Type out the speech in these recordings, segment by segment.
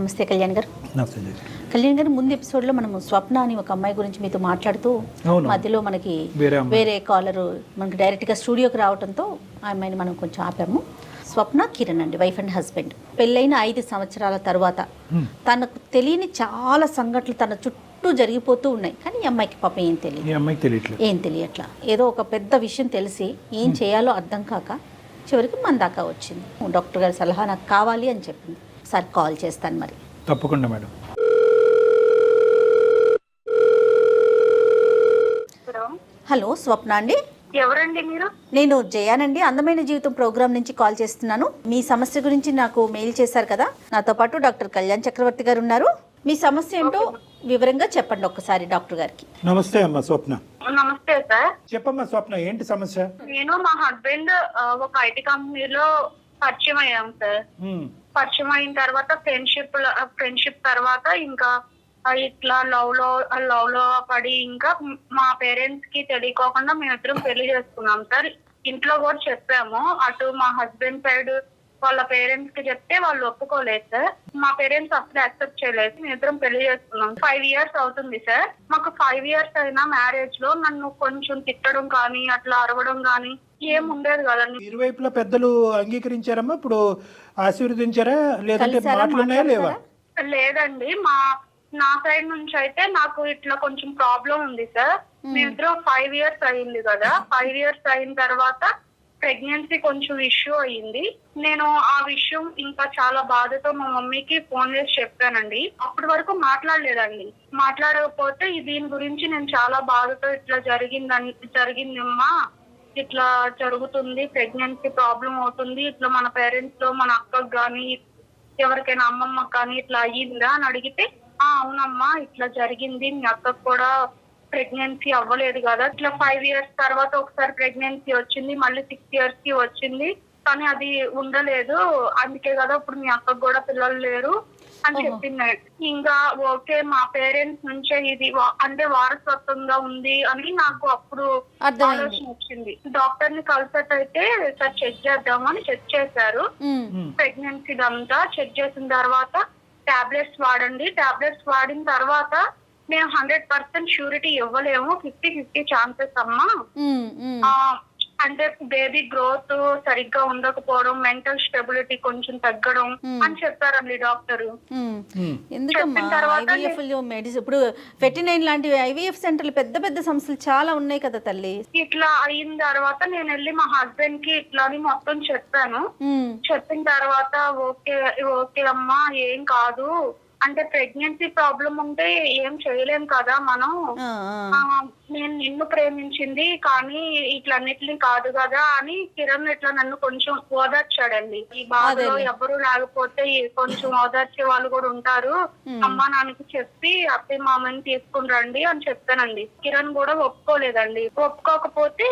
నమస్తే కళ్యాణ్ గారు. కళ్యాణ్ గారు, ముందు ఎపిసోడ్లో మనము స్వప్న అని ఒక అమ్మాయి గురించి మీతో మాట్లాడుతూ మధ్యలో మనకి వేరే కాలరు మనకి డైరెక్ట్గా స్టూడియోకి రావడంతో ఆ అమ్మాయిని మనం కొంచెం ఆపాము. స్వప్న కిరణ్ అండి, వైఫ్ అండ్ హస్బెండ్. పెళ్ళైన 5 సంవత్సరాల తర్వాత తనకు తెలియని చాలా సంఘటనలు తన చుట్టూ జరిగిపోతూ ఉన్నాయి. కానీ ఈ అమ్మాయికి పాపం ఏం తెలియట్లా. ఏదో ఒక పెద్ద విషయం తెలిసి ఏం చేయాలో అర్థం కాక చివరికి మన దాకా వచ్చింది. డాక్టర్ గారి సలహా నాకు కావాలి అని చెప్పింది. ఒకసారి కాల్ చేస్తాను మరి. తప్పకుండా మేడం. హలో, స్వప్న అండి? ఎవరండి మీరు? నేను జయానండి, అందమైన జీవితం ప్రోగ్రామ్ నుంచి కాల్ చేస్తున్నాను. మీ సమస్య గురించి నాకు మెయిల్ చేశారు కదా. నాతో పాటు డాక్టర్ కళ్యాణ్ చక్రవర్తి గారు ఉన్నారు. మీ సమస్య ఏంటో వివరంగా చెప్పండి ఒక్కసారి డాక్టర్ గారికి. నమస్తే అమ్మా స్వప్న. నమస్తే సార్. చెప్పమ్మా స్వప్న, ఏంటి సమస్య? నేను మా హస్బెండ్ ఒక ఐటీ కంపెనీలో పరిచయం అయ్యాం సార్. పరిచయం అయిన తర్వాత ఫ్రెండ్షిప్ తర్వాత ఇంకా ఇట్లా లవ్ లో పడి ఇంకా మా పేరెంట్స్ కి తెలియకోకుండా మేమిద్దరం పెళ్లి చేసుకున్నాం సార్. ఇంట్లో కూడా చెప్పాము. అటు మా హస్బెండ్ సైడ్ వాళ్ళ పేరెంట్స్ కి చెప్తే వాళ్ళు ఒప్పుకోలేదు సార్. మా పేరెంట్స్ అసలు యాక్సెప్ట్ చేయలేదు. మేమిద్దరం పెళ్లి చేసుకున్నాం. 5 years అవుతుంది సార్. మాకు 5 years అయినా మ్యారేజ్ లో నన్ను కొంచెం తిట్టడం కానీ అట్లా అరవడం కానీ ఏం ఉండేది కదండి. ఇరువైపులా పెద్దలు అంగీకరించారమ్మా? ఇప్పుడు ఆశీర్వదించారా? లేదంటే మాటలున్నాయా లేవా? లేదండి, నా సైడ్ నుంచి అయితే నాకు ఇట్లా కొంచెం ప్రాబ్లం ఉంది సార్. మేమిద్దరం 5 years అయింది కదా. 5 years అయిన తర్వాత ప్రెగ్నెన్సీ కొంచెం ఇష్యూ అయ్యింది. నేను ఆ విషయం ఇంకా చాలా బాధతో మా మమ్మీకి ఫోన్ చేసి చెప్పానండి. అప్పటి వరకు మాట్లాడలేదండి. మాట్లాడకపోతే దీని గురించి నేను చాలా బాధతో ఇట్లా జరిగిందమ్మా, ఇట్లా జరుగుతుంది, ప్రెగ్నెన్సీ ప్రాబ్లం అవుతుంది, ఇట్లా మన పేరెంట్స్ లో మన అక్కకు గాని ఎవరికైనా అమ్మమ్మకి కానీ ఇట్లా అయ్యిందా అని అడిగితే, అవునమ్మా ఇట్లా జరిగింది, మీ అక్కకు కూడా ప్రెగ్నెన్సీ అవ్వలేదు కదా. ఇట్లా 5 years తర్వాత ఒకసారి ప్రెగ్నెన్సీ వచ్చింది, మళ్ళీ 6 years కి వచ్చింది, కానీ అది ఉండలేదు. అందుకే కదా ఇప్పుడు మీ అక్కకు కూడా పిల్లలు లేరు అని చెప్పింది. ఇంకా ఓకే, మా పేరెంట్స్ నుంచే ఇది అంటే వారసత్వంగా ఉంది అని నాకు అప్పుడు ఆలోచన వచ్చింది. డాక్టర్ ని కన్సల్ట్ అయితే సార్ చెక్ చేద్దామని చెక్ చేశారు. ప్రెగ్నెన్సీ అంతా చెక్ చేసిన తర్వాత టాబ్లెట్స్ వాడండి, టాబ్లెట్స్ వాడిన తర్వాత మేము 100% ష్యూరిటీ ఇవ్వలేము, 50-50 ఛాన్సెస్ అమ్మా. అంటే బేబీ గ్రోత్ సరిగ్గా ఉండకపోవడం, మెంటల్ స్టెబిలిటీ కొంచెం తగ్గడం అని చెప్పారండి డాక్టర్. ఇప్పుడు ఫెర్టినైన్ లాంటి IVF సెంటర్లు పెద్ద పెద్ద సంస్థలు చాలా ఉన్నాయి కదా తల్లి. ఇట్లా అయిన తర్వాత నేను వెళ్ళి మా హస్బెండ్ కి ఇట్లా అని మొత్తం చెప్పాను. చెప్పిన తర్వాత ఓకే అమ్మా ఏం కాదు, అంటే ప్రెగ్నెన్సీ ప్రాబ్లం ఉంటే ఏం చేయలేం కదా మనం, నేను నిన్ను ప్రేమించింది కానీ ఇట్లన్నిటిని కాదు కదా అని కిరణ్ ఇట్లా నన్ను కొంచెం ఓదార్చాడండి. ఈ బాధలో ఎవరు లేకపోతే కొంచెం ఓదార్చే వాళ్ళు కూడా ఉంటారు, అమ్మా నాన్నకి చెప్పి అత్తయ్య మామని తీసుకుని రండి అని చెప్పానండి. కిరణ్ కూడా ఒప్పుకోలేదండి. ఒప్పుకోకపోతే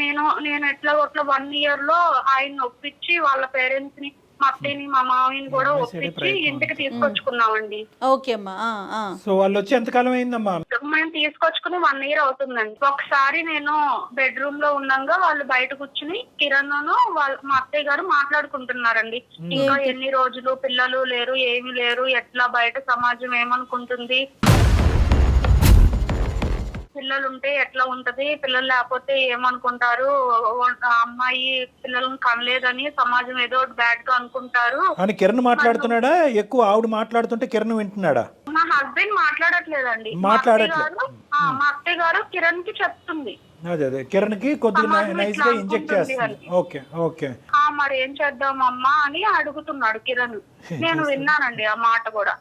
నేను ఎట్లా 1 year లో ఆయన ఒప్పించి వాళ్ళ పేరెంట్స్ ని, మా అత్తయ్యని మా మామయ్యని కూడా ఒప్పించి ఇంటికి తీసుకొచ్చుకున్నామండి. సో వాళ్ళు వచ్చి ఎంతకాలం అయిందమ్మా? మేము తీసుకొచ్చుకుని 1 year అవుతుందండి. ఒకసారి నేను బెడ్రూమ్ లో ఉండగా వాళ్ళు బయట కూర్చుని కిరణ్ మా అత్తయ్య గారు మాట్లాడుకుంటున్నారండి. ఇంకా ఎన్ని రోజులు పిల్లలు లేరు, ఏమీ లేరు, ఎట్లా బయట సమాజం ఏమనుకుంటుంది, పిల్లలు ఉంటే ఎట్లా ఉంటది, పిల్లలు లేకపోతే ఏమనుకుంటారు, అమ్మాయి పిల్లలను కనలేదని సమాజం ఏదో బ్యాడ్ గా అనుకుంటారు అని కిరణ్ మాట్లాడుతున్నాడా? ఎక్కువ ఆవిడ మాట్లాడుతుంటే కిరణ్ వింటున్నాడా? మా హస్బెండ్ మాట్లాడట్లేదండి. మా అత్తయ్య గారు కిరణ్ కి చెప్తుంది. అదే కిరణ్ కి కొద్దిగా నైస్ గా ఇంజెక్ట్ చేస్తుంది. ఓకే మరి ఏం చేద్దామమ్మా అని అడుగుతున్నాడు కిరణ్. నేను విన్నానండి ఆ మాట కూడా.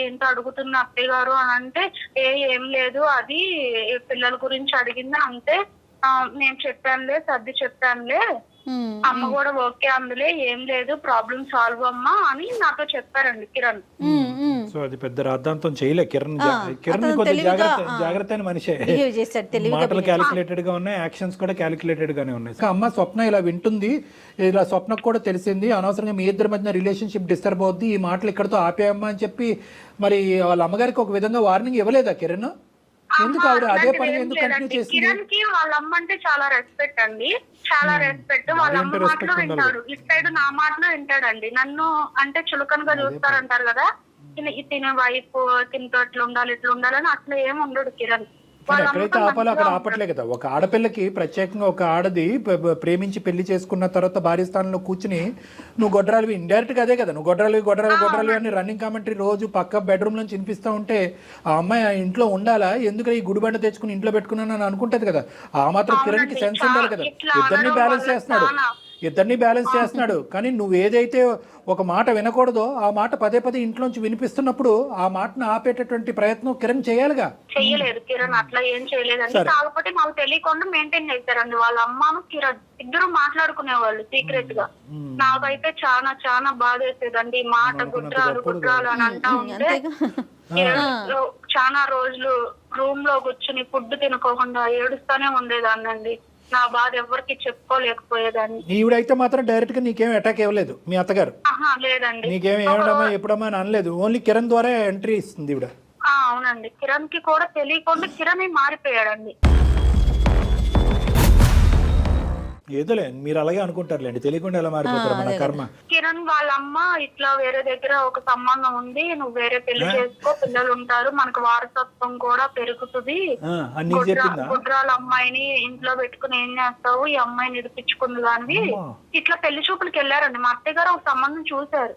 ఏంటో అడుగుతున్న అత్తయ్య గారు అని అంటే, ఏం లేదు, అది పిల్లల గురించి అడిగింది అంతే, నేను చెప్పానులే, సర్ది చెప్పానులే, అమ్మ కూడా ఓకే అందులే, ఏం లేదు, ప్రాబ్లం సాల్వ్ అమ్మా అని నాతో చెప్పారండి కిరణ్. సో అది పెద్ద రాద్ధాంతం చేయలే కిరణ్. కొద్దిగా జాగ్రత్త అయిన మనిషే. మాటలు క్యాలిక్యులేటెడ్ గా ఉన్నాయి, యాక్షన్స్ కూడా క్యాలిక్యులేటెడ్ గానే ఉన్నాయి. అమ్మ స్వప్న ఇలా వింటుంది, ఇలా స్వప్నకు కూడా తెలిసింది, అనవసరంగా మీ ఇద్దరి మధ్య రిలేషన్షిప్ డిస్టర్బ్ అవుద్ది, ఈ మాటలు ఇక్కడతో ఆపేయమ్మా అని చెప్పి మరి వాళ్ళ అమ్మగారికి ఒక విధంగా వార్నింగ్ ఇవ్వలేదా కిరణ్? ఎందుకు ఆవిడ అదే పని ఎందుకు కంటిన్యూ చేసింది? కిరణ్ కి వాళ్ళ అమ్మ అంటే చాలా రెస్పెక్ట్ అండి, చాలా రెస్పెక్ట్. వాళ్ళ అమ్మ మాటలు వింటాడు, ఇటు సైడ్ నా మాటలు వింటాడండి. నన్ను అంటే చులకనగా చూస్తారంటారు కదా, తినే వైఫ్ తినతో ఇట్లా ఉండాలి ఇట్లా ఉండాలని అట్లా ఏమి ఉండడు కిరణ్. కానీ ఎక్కడైతే ఆపాలో అక్కడ ఆపట్లే కదా. ఒక ఆడపిల్లకి ప్రత్యేకంగా ఒక ఆడది ప్రేమించి పెళ్లి చేసుకున్న తర్వాత భార్య స్థానంలో కూర్చుని నువ్వు గొడ్రాలివి, ఇండైరెక్ట్ గా అదే కదా, నువ్వు గొడ్రాలివి అని రన్నింగ్ కామెంటరీ రోజు పక్క బెడ్రూమ్ నుంచి వినిపిస్తూ ఉంటే ఆ అమ్మాయి ఆ ఇంట్లో ఉండాలా, ఎందుకు ఈ గుడిబండ తెచ్చుకుని ఇంట్లో పెట్టుకున్నాను అని అనుకుంటది కదా. ఆ మాత్రం కిరణ్ కి సెన్స్ ఉండాలి కదా. ఇద్దరిని బ్యాలెన్స్ చేస్తున్నాడు కానీ నువ్వు ఏదైతే ఒక మాట వినకూడదో ఆ మాట పదే పదే ఇంట్లోంచి వినిపిస్తున్నప్పుడు ఆ మాటను ఆపేటటువంటి ప్రయత్నం కిరణ్ చేయాలిగా. చెయ్యలేదు కిరణ్, అట్లా ఏం చేయలేదండి. కాకపోతే మాకు తెలియకుండా మెయింటైన్ చేశారండి. వాళ్ళ అమ్మను కిరణ్ ఇద్దరు మాట్లాడుకునేవాళ్ళు సీక్రెట్ గా. నాకైతే చాలా చాలా బాధ వేసేదండి. మాట గుడ్రాలు అని అంటా ఉంటే చాలా రోజులు రూమ్ లో కూర్చుని ఫుడ్ తినుకోకుండా ఏడుస్తానే ఉండేదాన్నండి. నా బాధ ఎవరికి చెప్పుకోలేకపోయేదాన్ని. ఈవిడైతే మాత్రం డైరెక్ట్ గా నీకేం అటాక్ ఇవ్వలేదు మీ అత్తగారు? లేదండి. నీకేం ఏమడమా ఎప్పుడమ్మా అని అనలేదు, ఓన్లీ కిరణ్ ద్వారా ఎంట్రీ ఇస్తుంది ఈవిడ. అవునండి, కిరణ్ కి కూడా తెలియకుండా కిరణ్ మారిపోయాడండి. ఏదోలే మీరు అలాగే అనుకుంటారులేండి, తెలియకుండా ఎలా మారిపోతారు మన కర్మ. కిరణ్ వాళ్ళ అమ్మ ఇట్లా వేరే దగ్గర ఒక సంబంధం ఉంది, నువ్వు వేరే పెళ్లి చేసుకో, పిల్లలు ఉంటారు, మనకు వారసత్వం కూడా పెరుగుతుంది, గుడ్రాల అమ్మాయిని ఇంట్లో పెట్టుకుని ఏం చేస్తావు, ఈ అమ్మాయిని నిడిపించుకుంది దానివి. ఇట్లా పెళ్లి చూపులకి వెళ్ళారండి. మా అత్తయ్య గారు ఒక సంబంధం చూశారు.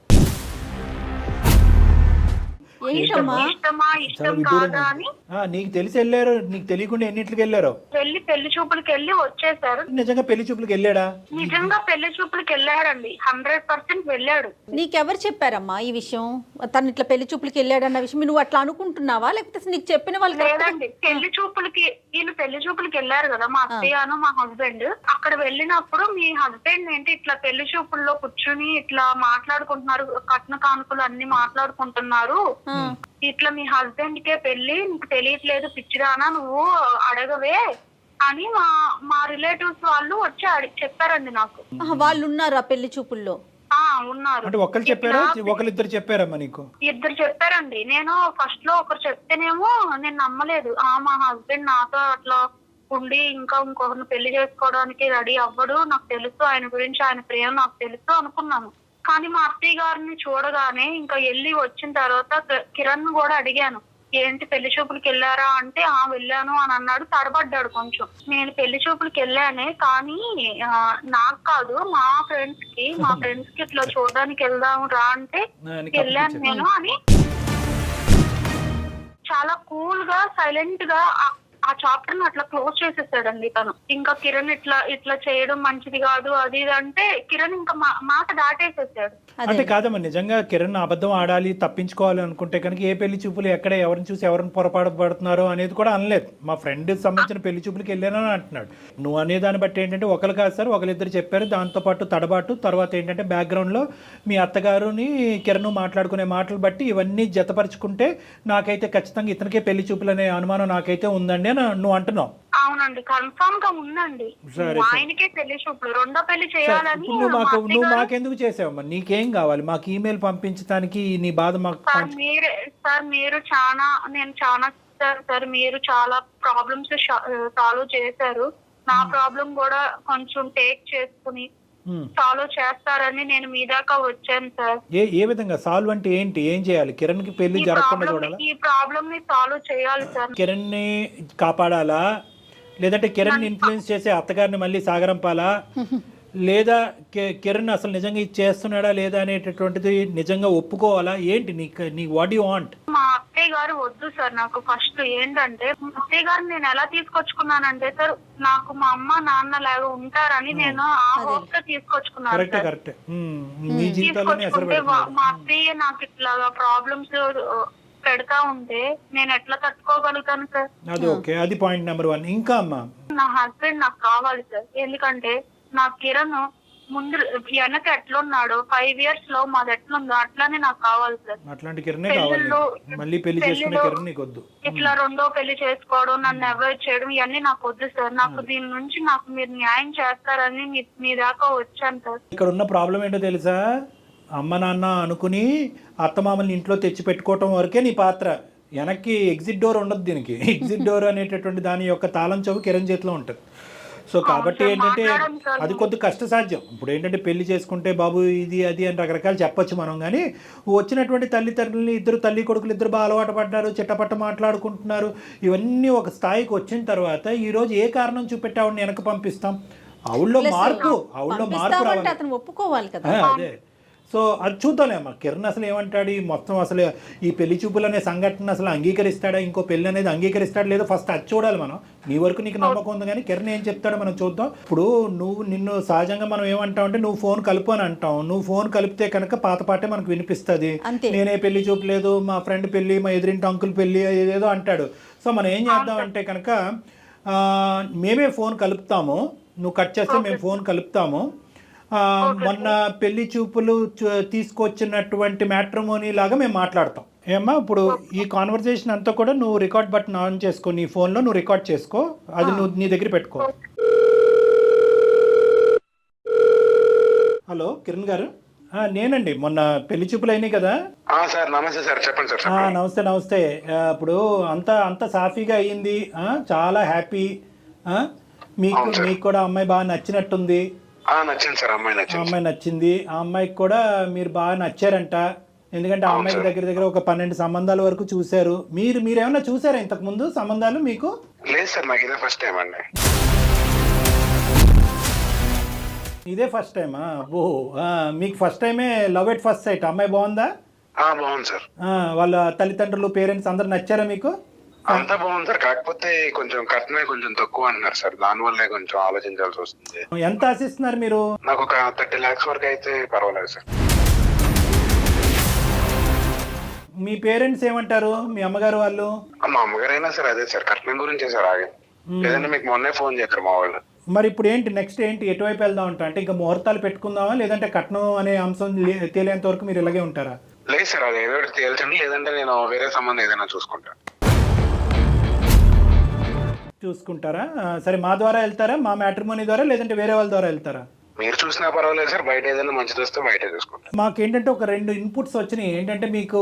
నీకు తెలిసి వెళ్ళారు, నీకు తెలియకుండా ఎన్నింటికి వెళ్ళారు? పెళ్లి చూపులకి వెళ్ళి వచ్చేసారు. నిజంగా పెళ్లి చూపులకి వెళ్ళాడా? నిజంగా పెళ్లి చూపులకి వెళ్ళాడండి, 100% వెళ్ళాడు. నీకెవరు చెప్పారమ్మా ఈ విషయం? తను ఇట్లా పెళ్లి చూపులకి వెళ్ళాడన్న విషయం నువ్వు అట్లా అనుకుంటున్నావా, లేకపోతే నీకు చెప్పిన వాళ్ళు? లేదండి, పెళ్లి చూపులకి వీళ్ళు పెళ్లి చూపులకి వెళ్ళారు కదా, మా అత్తయ్యను మా హస్బెండ్. అక్కడ వెళ్ళినప్పుడు మీ హస్బెండ్ ఏంటి ఇట్లా పెళ్లి చూపుల్లో కూర్చుని ఇట్లా మాట్లాడుకుంటున్నారు, కట్న కానుకలు అన్ని మాట్లాడుకుంటున్నారు, ఇట్లా మీ హస్బెండ్ కే పెళ్లి, నీకు తెలియట్లేదు పిచ్చిదానా నువ్వు అడగవే అని మా రిలేటివ్స్ వాళ్ళు వచ్చి చెప్పారండి నాకు. వాళ్ళు ఉన్నారు ఆ పెళ్లి చూపుల్లో? ఉన్నారు. అంటే ఒకరు చెప్పారా, ఒకరిద్దరు చెప్పారమ్మా నీకు? ఇద్దరు చెప్పారండి. నేను ఫస్ట్ లో ఒకరు చెప్తేనేమో నేను నమ్మలేదు. మా హస్బెండ్ నాతో అట్లా ఉండి ఇంకా ఇంకొకరిని పెళ్లి చేసుకోవడానికి రెడీ అవ్వడు, నాకు తెలుసు ఆయన గురించి, ఆయన ప్రేమ నాకు తెలుసు అనుకున్నాను. కానీ మా అత్తయ్య గారిని చూడగానే ఇంకా వెళ్ళి వచ్చిన తర్వాత కిరణ్ కూడా అడిగాను, ఏంటి పెళ్లి చూపులకి వెళ్ళారా అంటే వెళ్ళాను అని అన్నాడు. తడబడ్డాడు కొంచెం. నేను పెళ్లి చూపులకి వెళ్ళానే కానీ నాకు కాదు, మా ఫ్రెండ్స్ కి ఇట్లా చూడడానికి వెళ్దాం రా అంటే వెళ్ళాను నేను అని చాలా కూల్ గా సైలెంట్ గా ఆ చాప్టర్ ని అట్లా క్లోజ్ చేసేసాడండి తను. ఇంకా కిరణ్ ఇట్లా చేయడం మంచిది కాదు అది ఇది అంటే కిరణ్ ఇంకా మాట దాటేసేసాడు. అంటే కాదమ్మా, నిజంగా కిరణ్ అబద్ధం ఆడాలి తప్పించుకోవాలి అనుకుంటే కనుక ఏ పెళ్లి చూపులు ఎక్కడ ఎవరిని చూసి ఎవరిని పొరపాటు పడుతున్నారో అనేది కూడా అనలేదు. మా ఫ్రెండ్ సంబంధించిన పెళ్లి చూపులకి వెళ్ళానని అంటున్నాడు. నువ్వు అనే దాన్ని బట్టి ఏంటంటే ఒకరు కాదు సార్, ఒకరిద్దరు చెప్పారు. దాంతో పాటు తడబాటు తర్వాత ఏంటంటే బ్యాక్గ్రౌండ్ లో మీ అత్తగారుని కిరణ్ మాట్లాడుకునే మాటలు బట్టి ఇవన్నీ జతపరుచుకుంటే నాకైతే ఖచ్చితంగా ఇతనికే పెళ్లి చూపులు అనే అనుమానం నాకైతే ఉందండి అని నువ్వు అంటున్నావు. అవునండి, కన్ఫర్మ్ గా ఉందండి. ఆయనకే పెళ్లి చూపులు, రెండో పెళ్లి చేయాలని. నువ్వు మాకెందుకు చేసావమ్మా? నీకేం కావాలి? మాకు ఈమెయిల్ పంపించడానికి నీ బాధ మాకు. నేను చాలా సార్ మీరు చాలా ప్రాబ్లమ్స్ సాల్వ్ చేశారు. నా ప్రాబ్లం కూడా కొంచెం టేక్ చేసుకుని సాల్వ్ చేస్తారని నేను మీ దాకా వచ్చాను సార్. ఏ విధంగా సాల్వ్ అంటే ఏంటి? ఏం చేయాలి? కిరణ్ కి పెళ్లి జరగకుండా చూడాలా? ఈ ప్రాబ్లం ని సాల్వ్ చేయాలి సార్. కిరణ్ ని కాపాడాలా, లేదంటే కిరణ్ ఇన్ఫ్లుయెన్స్ చేసే అత్తగారిని మళ్ళీ సాగరంపాలా, లేదా కిరణ్ అసలు నిజంగా ఇది చేస్తున్నాడా లేదా అనేటటువంటిది నిజంగా ఒప్పుకోవాలా? ఏంటి నీ వాట్ యు వాంట్? మా అత్తయ్య గారు వద్దు సార్. నాకు ఫస్ట్ ఏంటంటే మా అత్తయ్య గారు నేను ఎలా తీసుకొచ్చుకున్నానంటే సార్, నాకు మా అమ్మ నాన్న లాగా ఉంటారని నేను ఆ హోప్ తో తీసుకొచ్చుకున్నాను. మా అత్తయ్య నాకు ఇట్లా ప్రాబ్లమ్స్ పెడతా ఉంటే నేను ఎట్లా తట్టుకోగలుగుతాను సార్? అది ఓకే, అది పాయింట్ నెంబర్ 1. ఇంకా అమ్మా, నా హస్బెండ్ నాకు కావాలి సార్. ఎందుకంటే నా కిరణ్ ముందు వెనక ఎట్లున్నాడు 5 years లో మాది ఎట్లుందో అట్లానే నాకు కావాలి సార్. అట్లాంటి కిరణే కావాలి. మళ్ళీ పెళ్లి చేసుకునే కిరణ్ నీకు వద్దు. ఇట్లా రెండో పెళ్లి చేసుకోవడం, నన్ను అవాయిడ్ చేయడం ఇవన్నీ నాకు వద్దు సార్. నాకు దీని నుంచి నాకు మీరు న్యాయం చేస్తారని మీ దాకా వచ్చాను సార్. ఇక్కడ ఉన్న ప్రాబ్లం ఏంటో తెలుసా? అమ్మ నాన్న అనుకుని అత్తమామల్ని ఇంట్లో తెచ్చి పెట్టుకోవటం వరకే నీ పాత్ర. వెనక్కి ఎగ్జిట్ డోర్ ఉండదు దీనికి. ఎగ్జిట్ డోర్ అనేటటువంటి దాని యొక్క తాళం చెవి కిరణ్ చేతిలో ఉంటుంది. సో కాబట్టి ఏంటంటే అది కొద్ది కష్టసాధ్యం. ఇప్పుడు ఏంటంటే పెళ్లి చేసుకుంటే బాబు ఇది అది అని రకరకాలు చెప్పొచ్చు మనం, కానీ వచ్చినటువంటి తల్లిదండ్రులని ఇద్దరు తల్లి కొడుకులు ఇద్దరు బాగా అలవాటు పడ్డారు, చిట్టపట్ట మాట్లాడుకుంటున్నారు. ఇవన్నీ ఒక స్థాయికి వచ్చిన తర్వాత ఈరోజు ఏ కారణం చూపెట్టి ఆవిడని వెనక పంపిస్తాం? ఆవిడలో మార్పు రావాలి, అతను ఒప్పుకోవాలి కదా. అదే. సో అది చూద్దాంలేమ్మా. కిరణ్ అసలు ఏమంటాడు, ఈ మొత్తం అసలు ఈ పెళ్లి చూపులు అనే సంఘటన అసలు అంగీకరిస్తాడా, ఇంకో పెళ్లి అనేది అంగీకరిస్తాడా లేదో ఫస్ట్ అది చూడాలి మనం. నీ వరకు నీకు నమ్మకం ఉంది, కానీ కిరణ్ ఏం చెప్తాడో మనం చూద్దాం. ఇప్పుడు నిన్ను సహజంగా మనం ఏమంటాం అంటే నువ్వు ఫోన్ కలుపు అని అంటాం. నువ్వు ఫోన్ కలిపితే కనుక పాత పాటే మనకు వినిపిస్తుంది. నేనే పెళ్లి చూపలేదు, మా ఫ్రెండ్ పెళ్లి, మా ఎదురింటి అంకుల్ పెళ్లి, ఏదేదో అంటాడు. సో మనం ఏం చేద్దాం అంటే కనుక మేమే ఫోన్ కలుపుతాము, నువ్వు కట్ చేస్తే మేము ఫోన్ కలుపుతాము. మొన్న పెళ్లి చూపులు తీసుకొచ్చినటువంటి మ్యాట్రిమోనీ లాగా మేము మాట్లాడతాం. ఏమ్మా, ఇప్పుడు ఈ కాన్వర్సేషన్ అంతా కూడా నువ్వు రికార్డ్ బటన్ ఆన్ చేసుకో, నీ ఫోన్లో నువ్వు రికార్డ్ చేసుకో, అది నువ్వు నీ దగ్గర పెట్టుకో. హలో కిరణ్ గారు, నేనండి. మొన్న పెళ్లి చూపులు అయినాయి కదా. నమస్తే సార్, చెప్పండి సార్. నమస్తే నమస్తే. ఇప్పుడు అంతా సాఫీగా అయ్యింది, చాలా హ్యాపీ. మీకు కూడా అమ్మాయి బాగా నచ్చినట్టుంది. నచ్చింది సార్, అమ్మాయి నచ్చింది. ఆ అమ్మాయికి కూడా మీరు బాగా నచ్చారంట. ఎందుకంటే ఆ అమ్మాయికి దగ్గర ఒక 12 సంబంధాల వరకు చూశారు. మీరేమన్నా చూసారా ఇంతకు ముందు సంబంధాలు? మీకు లేదు సార్, నాకు ఇదే ఫస్ట్ టైం అండి. ఇదే ఫస్ట్ టైమా? ఓ, మీకు ఫస్ట్ టైమే లవ్ ఎట్ ఫస్ట్ సైట్. అమ్మాయి బాగుందా? బాగుంది సార్. వాళ్ళ తల్లిదండ్రులు, పేరెంట్స్ అందరు నచ్చారా మీకు? అంతా బాగుంది సార్, కాకపోతే కొంచెం కట్నమే కొంచెం తక్కువ అంటున్నారు సార్, దానివల్లే కొంచెం ఆలోచించాల్సి వస్తుంది. ఎంత ఆశిస్తున్నారు మీరు? నాకు ఒక 30 lakhs వరకు అయితే పర్వాలేదు సార్. మీ పేరెంట్స్ ఏమంటారు, మీ అమ్మగారు వాళ్ళు? మా అమ్మగారు అయినా సార్ అదే సార్, కట్నం గురించే సార్ ఆగే. లేదంటే మీకు మొన్నే ఫోన్ చేశారు మా వాళ్ళు. మరి ఇప్పుడు ఏంటి నెక్స్ట్ ఏంటి, ఎటువైపు వెళ్దాం ఉంటా? అంటే ఇంకా ముహూర్తాలు పెట్టుకుందామా, లేదంటే కట్నం అనే అంశం తేలేంత వరకు మీరు ఇలాగే ఉంటారా? లేదు సార్, అది ఏదో తేల్చండి, లేదంటే నేను వేరే సంబంధం ఏదైనా చూసుకుంటారా? సరే, మా ద్వారా వెళ్తారా, మా మ్యాట్రిమోనీ ద్వారా, లేదంటే వేరే వాళ్ళ ద్వారా వెళ్తారా? మీరు చూసినా పర్వాలేదు సార్, బయట ఏదైనా మంచిది వస్తే బయట చూసుకుంటాం. మాకేంటంటే ఒక 2 ఇన్పుట్స్ వచ్చినాయి. ఏంటంటే మీకు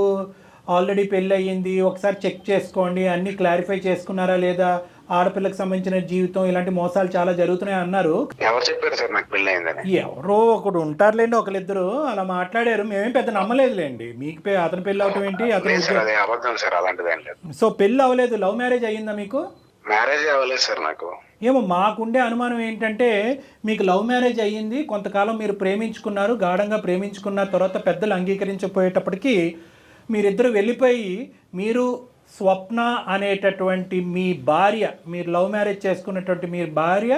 ఆల్రెడీ పెళ్ళి అయ్యింది, ఒకసారి చెక్ చేసుకోండి, అన్ని క్లారిఫై చేసుకున్నారా లేదా, ఆడపిల్లకి సంబంధించిన జీవితం, ఇలాంటి మోసాలు చాలా జరుగుతున్నాయి అన్నారు. ఎవరు చెప్పారు సార్ నాకు పెళ్ళి అయిందని? ఎవరో ఒకడు ఉంటారులేండి, ఒకరిద్దరు అలా మాట్లాడారు. మేమేం పెద్ద నమ్మలేదులేండి. మీకు అతని పెళ్ళి అవటం ఏంటి? సో పెళ్ళి అవ్వలేదు, లవ్ మ్యారేజ్ అయ్యిందా మీకు? మ్యారేజ్ అవ్వలేదు సార్ నాకు. ఏమో మాకుండే అనుమానం ఏంటంటే మీకు లవ్ మ్యారేజ్ అయ్యింది, కొంతకాలం మీరు ప్రేమించుకున్నారు, గాఢంగా ప్రేమించుకున్న తర్వాత పెద్దలు అంగీకరించకపోయేటప్పటికీ మీరిద్దరు వెళ్ళిపోయి మీరు స్వప్న అనేటటువంటి మీ భార్య, మీరు లవ్ మ్యారేజ్ చేసుకున్నటువంటి మీ భార్య,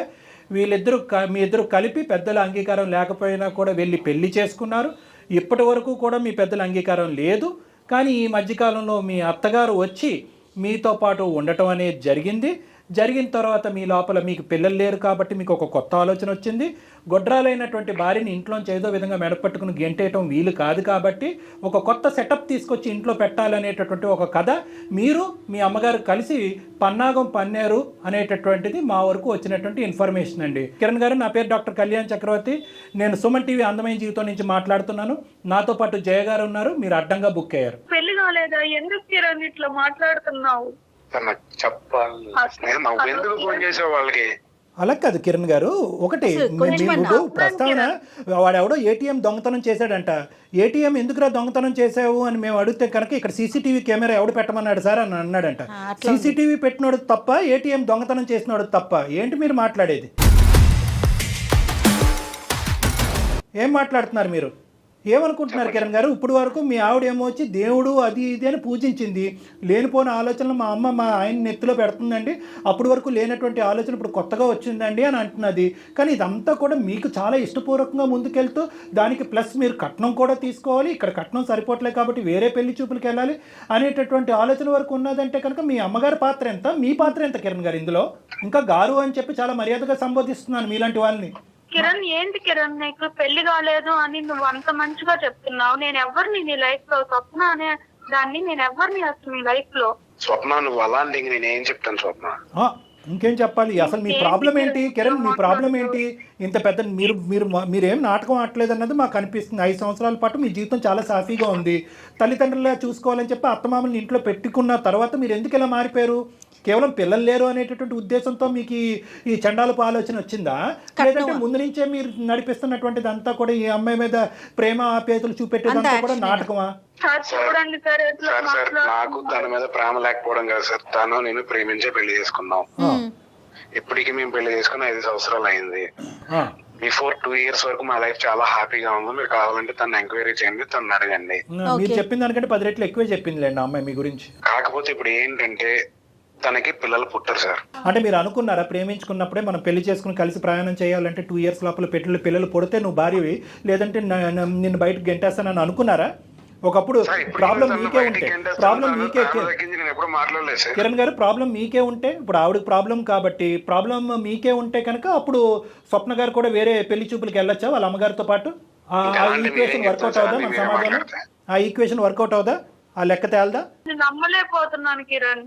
మీ ఇద్దరు కలిపి పెద్దల అంగీకారం లేకపోయినా కూడా వెళ్ళి పెళ్లి చేసుకున్నారు. ఇప్పటి వరకు కూడా మీ పెద్దల అంగీకారం లేదు. కానీ ఈ మధ్యకాలంలో మీ అత్తగారు వచ్చి మీతో పాటు ఉండటం అనేది జరిగిన తర్వాత మీ లోపల మీకు పిల్లలు లేరు కాబట్టి మీకు ఒక కొత్త ఆలోచన వచ్చింది. గొడ్రాలైనటువంటి భార్యని ఇంట్లోంచి ఏదో విధంగా మెడపట్టుకుని గెంటేయటం వీలు కాదు కాబట్టి ఒక కొత్త సెటప్ తీసుకొచ్చి ఇంట్లో పెట్టాలనేటటువంటి ఒక కథ మీరు మీ అమ్మగారు కలిసి పన్నాగం పన్నారు అనేటటువంటిది మా వరకు వచ్చినటువంటి ఇన్ఫర్మేషన్ అండి. కిరణ్ గారు, నా పేరు డాక్టర్ కళ్యాణ్ చక్రవర్తి. నేను సుమన్ టీవీ అందమైన జీవితం నుంచి మాట్లాడుతున్నాను. నాతో పాటు జయ గారు ఉన్నారు. మీరు అడ్డంగా బుక్ అయ్యారు. పెళ్లి కాలేదా? ఎందుకు కిరణ్ ఇట్లా మాట్లాడుతున్నావు? అలా కాదు కిరణ్ గారు, ఒకటి మీరు ప్రస్తావన, వాడెవడో ఏటీఎం దొంగతనం చేశాడంట. ఏటీఎం ఎందుకురా దొంగతనం చేసావు అని మేము అడిగితే కనుక ఇక్కడ సీసీటీవీ కెమెరా ఎవడు పెట్టమన్నాడు సార్ అని అన్నాడంట. సీసీటీవీ పెట్టినోడు తప్ప, ఏటీఎం దొంగతనం చేసినోడు తప్ప? ఏంటి మీరు మాట్లాడేది? ఏం మాట్లాడుతున్నారు మీరు? ఏమనుకుంటున్నారు కిరణ్ గారు? ఇప్పుడు వరకు మీ ఆవిడ ఏమో వచ్చి దేవుడు అది ఇది అని పూజించింది. లేనిపోయిన ఆలోచనలు మా అమ్మ మా ఆయన నెత్తిలో పెడుతుందండి, అప్పటి వరకు లేనటువంటి ఆలోచన ఇప్పుడు కొత్తగా వచ్చిందండి అని అంటున్నది. కానీ ఇదంతా కూడా మీకు చాలా ఇష్టపూర్వకంగా ముందుకెళ్తూ దానికి ప్లస్ మీరు కట్నం కూడా తీసుకోవాలి, ఇక్కడ కట్నం సరిపోవట్లేదు కాబట్టి వేరే పెళ్లి చూపులకు వెళ్ళాలి అనేటటువంటి ఆలోచన వరకు ఉన్నదంటే కనుక మీ అమ్మగారి పాత్ర ఎంత, మీ పాత్ర ఎంత కిరణ్ గారు ఇందులో? ఇంకా గారు అని చెప్పి చాలా మర్యాదగా సంబోధిస్తున్నాను మీలాంటి వాళ్ళని. కిరణ్, ఏంటి కిరణ్ నీకు పెళ్లి కాలేదు అని నువ్వు అంత మంచిగా చెప్తున్నావు. నేను ఎవరిని నీ లైఫ్ లో? స్వప్న అనే దాన్ని నేను ఎవరిని అసలు నీ లైఫ్ లో? స్వప్న, నువ్వు అలాంటి నేను ఏం చెప్తాను స్వప్న? ఇంకేం చెప్పాలి? అసలు మీ ప్రాబ్లం ఏంటి కిరణ్? మీ ప్రాబ్లం ఏంటి? ఇంత పెద్ద మీరేం నాటకం ఆడలేదు అన్నది మాకు అనిపిస్తుంది. 5 సంవత్సరాల పాటు మీ జీవితం చాలా సాఫీగా ఉంది. తల్లిదండ్రులుగా చూసుకోవాలని చెప్పి అత్తమామని ఇంట్లో పెట్టుకున్న తర్వాత మీరు ఎందుకు ఇలా మారిపోయారు? కేవలం పిల్లలు లేరు అనేటటువంటి ఉద్దేశంతో మీకు ఈ చండాలపు ఆలోచన వచ్చిందా, లేదంటే ముందు నుంచే మీరు నడిపిస్తున్నటువంటిది అంతా కూడా ఈ అమ్మాయి మీద ప్రేమ ఆప్యాయతలు చూపెట్టేదంతా కూడా నాటకమా? చూడండి సార్ సార్ నాకు తన మీద ప్రేమ లేకపోవడం కాదు సార్, తను నేను ప్రేమించే పెళ్లి చేసుకున్నాం. ఇప్పటికి మేము పెళ్లి చేసుకుని 5 సంవత్సరాలు అయింది. బిఫోర్ 2 years వరకు మా లైఫ్ చాలా హ్యాపీగా ఉంది. మీరు కావాలంటే తను ఎంక్వైరీ చేయండి, తను అడగండి. మీరు చెప్పిన దానికంటే 10 రెట్లు ఎక్కువే చెప్పింది లేండి అమ్మాయి మీ గురించి. కాకపోతే ఇప్పుడు ఏంటంటే తనకి పిల్లలు పుట్టారు సార్. అంటే మీరు అనుకున్నారా ప్రేమించుకున్నప్పుడే మనం పెళ్లి చేసుకుని కలిసి ప్రయాణం చేయాలంటే 2 years లోపల పిల్లలు పుడితే నువ్వు భార్యవి, లేదంటే నిన్ను బయటకు గెంటేస్తానని అనుకున్నారా? ఒకప్పుడు ప్రాబ్లం మీకే ఉంటే కిరణ్ గారు ప్రాబ్లం మీకే ఉంటే, ఇప్పుడు ఆవిడకి ప్రాబ్లం కాబట్టి ప్రాబ్లం మీకే ఉంటే కనుక అప్పుడు స్వప్న గారు కూడా వేరే పెళ్లి చూపులకు వెళ్ళొచ్చా వాళ్ళ అమ్మగారితో పాటు? ఆ ఈక్వేషన్ వర్కౌట్ అవుదా మన సమాజంలో? ఆ ఈక్వేషన్ వర్కౌట్ అవుదా? ఆ లెక్క తేలదా? నమ్మలేకపోతున్నాను కిరణ్.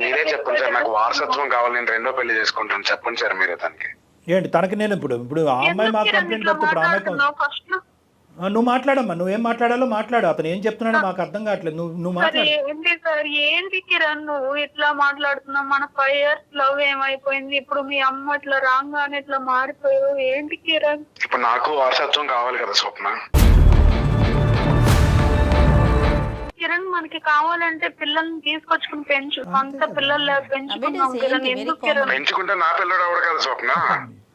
మీరే చెప్పండి సార్, నాకు వారసత్వం కావాలి, నేను 2వ పెళ్లి చేసుకుంటాను, చెప్పండి సార్ మీరే తనకి. ఏంటి తనకి నేను ఇప్పుడు ఆ అమ్మాయి మాకు కంప్లైంట్ పెడితే ఇప్పుడు అమ్మాయి నువ్వు మాట్లాడమ్మా, నువ్వేం మాట్లాడాలో మాట్లాడు. అతను ఏం చెప్తున్నాడో మాకు అర్థం కావట్లేదు, నువ్వు మాట్లాడు. ఏంటి సార్, ఏంటి కిరణ్ నువ్వు ఇట్లా మాట్లాడుతున్నావు? మన 5 years లవ్ ఏమైపోయింది, ఇప్పుడు మీ అమ్మ ఇట్లా రాగానే ఇట్లా మారిపోయావు, ఏంటి కిరణ్? ఇప్పుడు నాకు వారసత్వం కావాలి కదా స్వప్న. కిరణ్ మనకి కావాలంటే పిల్లల్ని తీసుకొచ్చుకుని పెంచు, అంత పిల్లలు పెంచుకున్నాం కిరణ్. ఎందుకు కిరణ్? పెంచుకుంటే నా పిల్లడు అవడు కదా స్వప్న,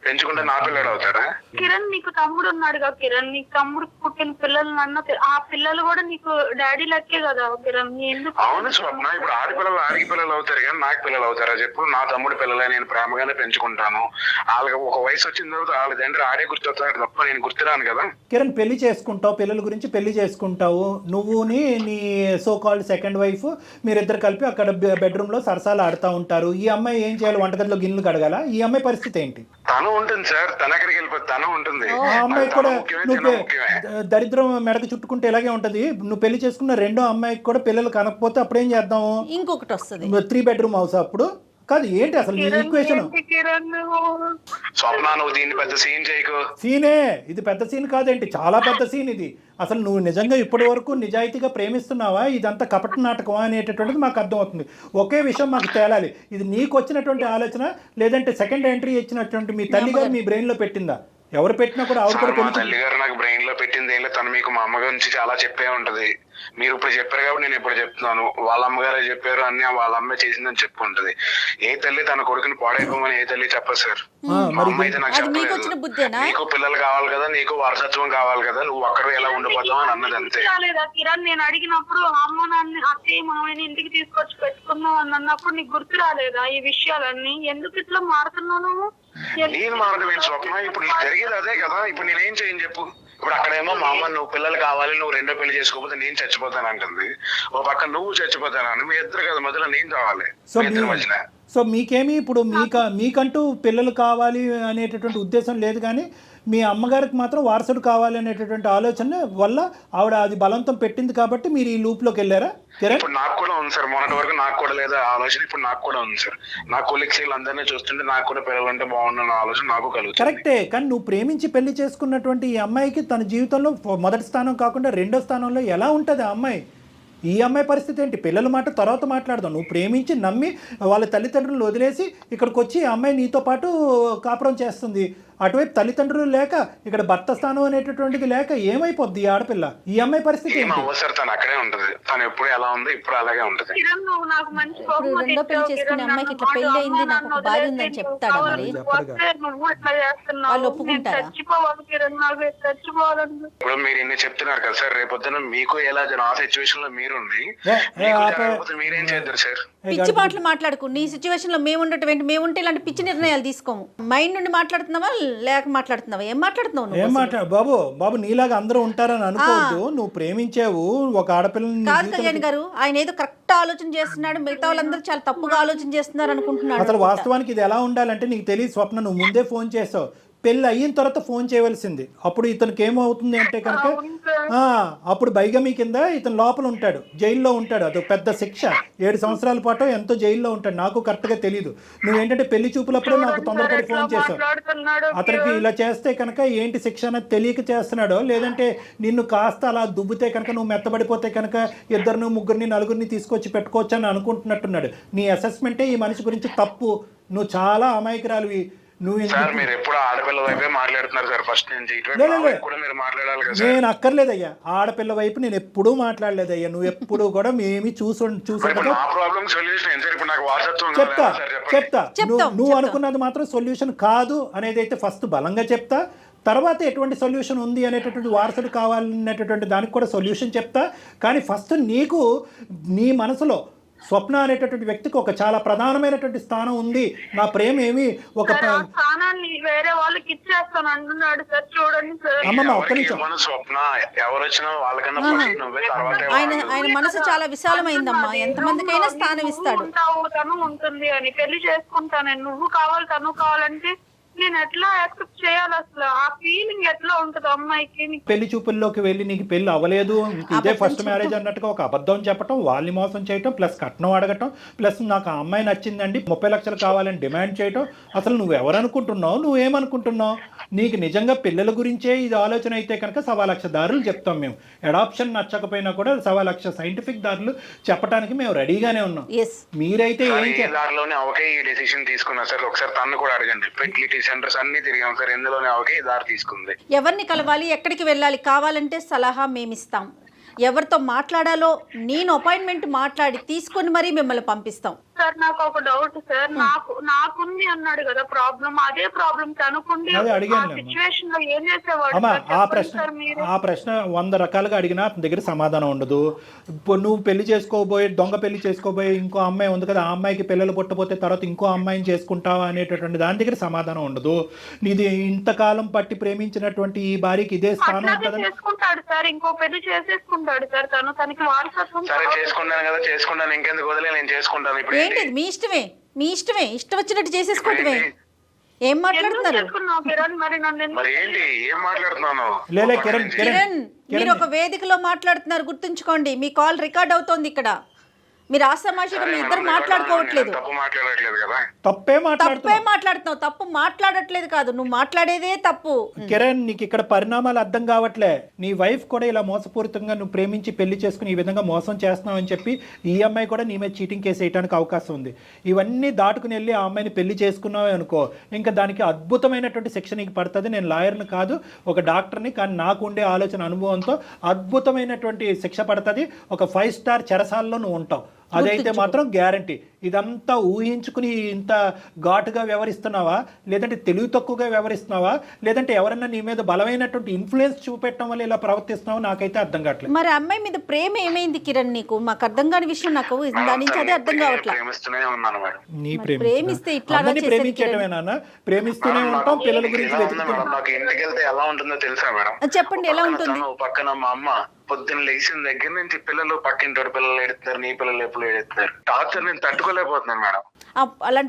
పెంచుకుంటే నా పిల్లడు అవుతాడా? కిరణ్ నీకు తమ్ముడు ఉన్నాడుగా కిరణ్, నీకు తమ్ముడు పుట్టిన పిల్లలు అన్న ఆ పిల్లలు కూడా నీకు డాడీ లెక్కే కదా కిరణ్. ఎందుకు? అవును స్వప్న, ఇప్పుడు ఆడపిల్లలు ఆడికి పిల్లలు అవుతారు కానీ నాకు పిల్లలు అవుతారా చెప్పు? నా తమ్ముడు పిల్లలే, నేను ప్రేమగానే పెంచుకుంటాను. వాళ్ళకి ఒక వయసు వచ్చిన తర్వాత వాళ్ళ తండ్రి ఆడే గుర్తొస్తాడు తప్ప నేను గుర్తురాను కదా. కిరణ్ పెళ్లి చేసుకుంటావు, పిల్లల గురించి పెళ్లి చేసుకుంటావు, నువ్వుని నీ సో కాల్డ్ సెకండ్ వైఫ్ మీరిద్దరు కలిపి అక్కడ బెడ్రూమ్ లో సరసాలు ఆడుతూ ఉంటారు. ఈ అమ్మాయి ఏం చేయాలి? వంటగదిలో గిన్నెలు కడగాల? ఈ అమ్మాయి పరిస్థితి ఏంటి? తను ఉంటుంది సార్, తన ఎక్కడికి వెళ్ళిపోతుంది, తను ఉంటుంది. ఆ అమ్మాయి కూడా నువ్వు దరిద్రం మెడకు చుట్టుకుంటే ఇలాగే ఉంటది. నువ్వు పెళ్లి చేసుకున్న 2వ అమ్మాయికి కూడా పిల్లలు కనకపోతే అప్పుడు ఏం చేద్దాము? ఇంకొకటి వస్తుంది 3 bedroom హౌస్. అప్పుడు కాదు ఏంటి అసలు నీ ఈక్వేషన్? స్వప్న నువ్వు దీన్ని పెద్ద సీన్ చేయకు. సీనే ఇది, పెద్ద సీన్ కాదేంటి, చాలా పెద్ద సీన్ ఇది. అసలు నువ్వు నిజంగా ఇప్పటి వరకు నిజాయితీగా ప్రేమిస్తున్నావా, ఇదంతా కపట నాటకమా అనేటటువంటిది మాకు అర్థమవుతుంది. ఒకే విషయం మాకు తేలాలి, ఇది నీకు వచ్చినటువంటి ఆలోచన లేదంటే సెకండ్ ఎంట్రీ ఇచ్చినటువంటి మీ తల్లి గారు మీ బ్రెయిన్ లో పెట్టిందా? ఎవరు పెట్టినా కూడా ఆవిడ కూడా మా తల్లి గారు నాకు బ్రెయిన్ లో పెట్టింది ఏం లేదు. తను మీకు మా అమ్మ గురించి చాలా చెప్పే ఉంటది. మీరు ఇప్పుడు చెప్పారు కాబట్టి నేను ఇప్పుడు చెప్తున్నాను. వాళ్ళ అమ్మగారే చెప్పారు అన్ని వాళ్ళ అమ్మే చేసిందని చెప్పు ఉంటది. ఏ తల్లి తన కొడుకుని పాడైపోమని ఏ తల్లి చెప్పదు సార్. మా అమ్మ అయితే నాకు చెప్పలేదు, నీకు పిల్లలు కావాలి కదా, నీకు వారసత్వం కావాలి కదా, నువ్వు అక్కడ ఎలా ఉండిపోతావు అని అన్నది అంతే. కిరణ్ నేను అడిగినప్పుడు అమ్మ నాన్న అత్తయ్య మామయ్యని ఇంటికి తీసుకొచ్చి పెట్టుకున్నావు అని అన్నప్పుడు నీకు గుర్తు రాలేదా ఈ విషయాలన్నీ? ఎందుకు ఇట్లా మారుతున్నాను? నేను మారడం ఏంటి స్వప్న, ఇప్పుడు నీకు జరిగేది అదే కదా. ఇప్పుడు నేనేం చేయను చెప్పు? ఇప్పుడు అక్కడేమో మా అమ్మ నువ్వు పిల్లలు కావాలి, నువ్వు 2వ పెళ్లి చేసుకోకపోతే నేను చచ్చిపోతాను అంటుంది. ఓ పక్క నువ్వు చచ్చిపోతాను, మీ ఇద్దరు కదా మధ్యలో నేను కావాలి మధ్యన. సో మీకేమి ఇప్పుడు మీకంటూ పిల్లలు కావాలి అనేటటువంటి ఉద్దేశం లేదు, కానీ మీ అమ్మగారికి మాత్రం వారసుడు కావాలి అనేటటువంటి ఆలోచన వల్ల ఆవిడ అది బలవంతం పెట్టింది కాబట్టి మీరు ఈ లూప్ లోకి వెళ్ళారా? ఇప్పుడు నాకు కూడా ఉంది సార్, మొన్నటి వరకు నాకు కూడా లేదా ఆలోచన, ఇప్పుడు నాకు కూడా ఉంది సార్. నా కొలీగ్స్ అందరినీ చూస్తుంటే నాకు కూడా పిల్లలు అంటే బాగుండన్న ఆలోచన నాకు కలుగుతుంది. కరెక్టే, కానీ నువ్వు ప్రేమించి పెళ్లి చేసుకున్నటువంటి ఈ అమ్మాయికి తన జీవితంలో మొదటి స్థానం కాకుండా 2వ స్థానంలో ఎలా ఉంటుంది ఆ అమ్మాయి? ఈ అమ్మాయి పరిస్థితి ఏంటి? పిల్లల మాట తర్వాత మాట్లాడదాం. నువ్వు ప్రేమించి నమ్మి వాళ్ళ తల్లిదండ్రులను వదిలేసి ఇక్కడికి వచ్చి ఆ అమ్మాయి నీతో పాటు కాపురం చేస్తుంది. అటువైపు తల్లిదండ్రులు లేక ఇక్కడ భర్త స్థానం అనేటటువంటిది లేక ఏమైపోద్ది ఈ ఆడపిల్ల? ఈ అమ్మాయి పరిస్థితి ఏంటి? తను అక్కడే ఉంటుంది, తను ఎప్పుడు ఎలా ఉంది ఇప్పుడు అలాగే ఉంటుంది. ఇప్పుడు 2వ పెళ్లి చేసుకునే అమ్మాయికి ఇట్లా పెళ్లి అయింది, నాకు ఒక బాధ ఉందని చెప్తాడా? మరి వాళ్ళు ఒప్పుకుంటారా? ఇప్పుడు మీరు ఇన్ని చెప్తున్నారు కదా సార్, రేపొద్దున మీకు ఎలా ఆ సిచ్యువేషన్ లో మీరుంది మీరేం చేద్దరు సార్? పిచ్చి మాటలు మాట్లాడుకు. నీ సిచ్యువేషన్ లో మేము ఉండటం, మేము ఉంటే ఇలాంటి పిచ్చి నిర్ణయాలు తీసుకోము. మైండ్ నుండి మాట్లాడుతున్నావా లేక మాట్లాడుతున్నావా? ఏం మాట్లాడుతున్నావు? ఏం బాబు నీలాగా అందరూ ఉంటారని అనుకోవద్దు. నువ్వు ప్రేమించావు ఒక ఆడపిల్లని. కాదు కళ్యాణ్ గారు, ఆయన ఏదో కరెక్ట్ ఆలోచన చేస్తున్నాడు, మిగతా వాళ్ళందరూ చాలా తప్పుగా ఆలోచన చేస్తున్నారు అనుకుంటున్నాడు. అసలు వాస్తవానికి ఇది ఎలా ఉండాలంటే నీకు తెలియదు స్వప్న. నువ్వు ముందే ఫోన్ చేసావు, పెళ్ళి అయిన తర్వాత ఫోన్ చేయవలసింది. అప్పుడు ఇతనికి ఏమవుతుంది అంటే కనుక అప్పుడు బైగమీ కింద ఇతను లోపల ఉంటాడు, జైల్లో ఉంటాడు. అది పెద్ద శిక్ష. 7 సంవత్సరాల పాటు ఎంతో జైల్లో ఉంటాడు. నాకు కరెక్ట్గా తెలియదు. నువ్వేంటంటే పెళ్లి చూపులప్పుడు నాకు తొందరపడి ఫోన్ చేశావు. అతనికి ఇలా చేస్తే కనుక ఏంటి శిక్ష అనేది తెలియక చేస్తున్నాడో, లేదంటే నిన్ను కాస్త అలా దుబ్బితే కనుక నువ్వు మెత్తబడిపోతే కనుక 2, 3, 4 తీసుకొచ్చి పెట్టుకోవచ్చు అని అనుకుంటున్నట్టున్నాడు. నీ అసెస్మెంటే ఈ మనిషి గురించి తప్పు. నువ్వు చాలా అమాయకురాలివి. సార్ మీరు ఎప్పుడు ఆడపిల్ల వైపే మాట్లాడుతున్నారు సార్. ఫస్ట్ నుంచి కూడా మీరు మాట్లాడాలి కదా. నేను అక్కర్లేదయ్యా, ఆడపిల్ల వైపు నేను ఎప్పుడూ మాట్లాడలేదయ్యా. నువ్వు ఎప్పుడు కూడా మేమి చెప్తా. నువ్వు అనుకున్నది మాత్రం సొల్యూషన్ కాదు అనేది అయితే ఫస్ట్ బలంగా చెప్తా. తర్వాత ఎటువంటి సొల్యూషన్ ఉంది అనేటటువంటి వారసుడు కావాలనేటటువంటి దానికి కూడా సొల్యూషన్ చెప్తా. కానీ ఫస్ట్ నీకు నీ మనసులో స్వప్న అనేటటువంటి వ్యక్తికి ఒక చాలా ప్రధానమైనటువంటి స్థానం ఉంది. నా ప్రేమ ఏమి ఒక స్థానాన్ని వేరే వాళ్ళకి ఇచ్చేస్తాను అంటున్నాడు సార్. చూడండి సార్. అమ్మమ్మ ఒక్క నిమిషం. స్వప్న ఎవరు వచ్చినా వాళ్ళకన్నా ఆయన మనసు చాలా విశాలమైందమ్మా. ఎంతమందికైనా స్థానం ఇస్తాడు. తను ఉంటుంది అని పెళ్లి చేసుకుంటాను, నువ్వు కావాలి తను కావాలంటే నేను ఎట్లా యాక్సెప్ట్ చేయాలి? అసలు ఆ ఫీలింగ్ ఎట్లా ఉంటుంది అమ్మాయికి? పెళ్లి చూపుల్లోకి వెళ్ళి నీకు పెళ్లి అవ్వలేదు, ఇదే ఫస్ట్ మ్యారేజ్ అన్నట్టుగా ఒక అబద్ధం చెప్పడం, వాళ్ళని మోసం చేయటం, ప్లస్ కట్నం అడగటం, ప్లస్ నాకు ఆ అమ్మాయి నచ్చిందండి 30 లక్షలు కావాలని డిమాండ్ చేయటం. అసలు నువ్వు ఎవరనుకుంటున్నావు? నువ్వేమనుకుంటున్నావు? నీకు నిజంగా పిల్లల గురించే ఇది ఆలోచన అయితే కనుక 1,00,000 దారులు చెప్తాం మేము. అడాప్షన్ నచ్చకపోయినా కూడా 1,00,000 సైంటిఫిక్ దారులు చెప్పడానికి మేము రెడీగానే ఉన్నాం. మీరైతే ఏం దారిలోనే అవకే ఈ డెసిషన్ తీసుకున్నా సార్. ఒకసారి తను కూడా అడగండి. ఫెర్టిలిటీ సెంటర్స్ అన్ని తిరిగాం సార్. ఎందులోనే అవకే దారి తీసుకుంది. ఎవరిని కలవాలి, ఎక్కడికి వెళ్ళాలి కావాలంటే సలహా మేమిస్తాం. ఎవరితో మాట్లాడాలో నేను అపాయింట్మెంట్ మాట్లాడి తీసుకొని మరీ మిమ్మల్ని పంపిస్తాం. సార్ నాకు ఒక డౌట్ సార్. నాకుంది అన్నాడు కదా ప్రాబ్లం, అదే ప్రాబ్లం తనుకుండి సిచ్యువేషన్ లో ఏం చేసేవాడు? ఆ ప్రశ్న 100 రకాలుగా అడిగినా అతని దగ్గర సమాధానం ఉండదు. నువ్వు పెళ్లి చేసుకోబోయే దొంగ పెళ్లి చేసుకోబోయే ఇంకో అమ్మాయి ఉంది కదా, ఆ అమ్మాయికి పిల్లలు పుట్టపోతే తర్వాత ఇంకో అమ్మాయిని చేసుకుంటావా అనేటటువంటి దాని దగ్గర సమాధానం ఉండదు. నీది ఇంతకాలం పట్టి ప్రేమించినటువంటి ఈ భార్యకి ఇదే స్థానం ఉంటుంది. చేసుకుంటాడు సార్, ఇంకో పెళ్లి చేసేసుకుంటాడు సార్. తనకి వారసత్వం చేసుకున్నాను కదా, చేసుకున్నాను, ఇంకెందుకు వదిలే, నేను చేసుకుంటాను. ఇప్పుడు ఏంటి మీ ఇష్టమే, మీ ఇష్టమే, ఇష్టం వచ్చినట్టు చేసేసుకోవటమే. ఏం మాట్లాడుతున్నారు? కిరణ్, మీరు ఒక వేదికలో మాట్లాడుతున్నారు, గుర్తుంచుకోండి. మీ కాల్ రికార్డ్ అవుతోంది ఇక్కడ. మీరు ఆసమాషిగా మీ ఇద్దరు మాట్లాడుకోవట్లేదు. తప్పే మాట్లాడుతున్నావు. తప్పు మాట్లాడట్లేదు కాదు, నువ్వు మాట్లాడేదే తప్పు. కిరణ్, నీకు ఇక్కడ పరిణామాలు అర్థం కావట్లే. నీ వైఫ్ కూడా ఇలా మోసపూరితంగా నువ్వు ప్రేమించి పెళ్లి చేసుకుని ఈ విధంగా మోసం చేస్తున్నావు అని చెప్పి ఈ అమ్మాయి కూడా నీ మీద చీటింగ్ కేసు వేయడానికి అవకాశం ఉంది. ఇవన్నీ దాటుకుని వెళ్ళి ఆ అమ్మాయిని పెళ్లి చేసుకున్నావే అనుకో, ఇంకా దానికి అద్భుతమైనటువంటి శిక్ష నీకు పడుతుంది. నేను లాయర్ని కాదు, ఒక డాక్టర్ని, కానీ నాకు ఉండే ఆలోచన అనుభవంతో అద్భుతమైనటువంటి శిక్ష పడుతుంది. ఒక 5 స్టార్ చెరసాలలో నువ్వు ఉంటావు. అదైతే మాత్రం గ్యారంటీ. ఇదంతా ఊహించుకుని ఇంత ఘాటుగా వ్యవహరిస్తున్నావా, లేదంటే తెలివి తక్కువగా వ్యవహరిస్తున్నావా, లేదంటే ఎవరన్నా నీ మీద బలమైనటువంటి ఇన్ఫ్లుయెన్స్ చూపెట్టడం వల్ల ఇలా ప్రవర్తిస్తున్నావా, నాకైతే అర్థం కావట్లేదు. మరి అమ్మాయి మీద ప్రేమ ఏమైంది కిరణ్ నీకు? మాకు అర్థం కాని విషయం, నాకు దాని నుంచి అదే అర్థం కావట్లేదు. నీ ప్రేమిస్తే ఇట్లా ప్రేమించడమేనా? ప్రేమిస్తూనే ఉంటాం, పిల్లల గురించి ఎలా ఉంటుందో తెలుసా మేడం? చెప్పండి, ఎలా ఉంటుంది? పక్కన మా అమ్మ పొద్దున్న లేచిన దగ్గర నుంచి పిల్లలు పక్కింటి పిల్లలు ఎడుతారు, నీ పిల్లలు ఎప్పుడు ఎడుతారు. టార్చర్ నేను తట్టుకోలేకపోతున్నాను మేడం.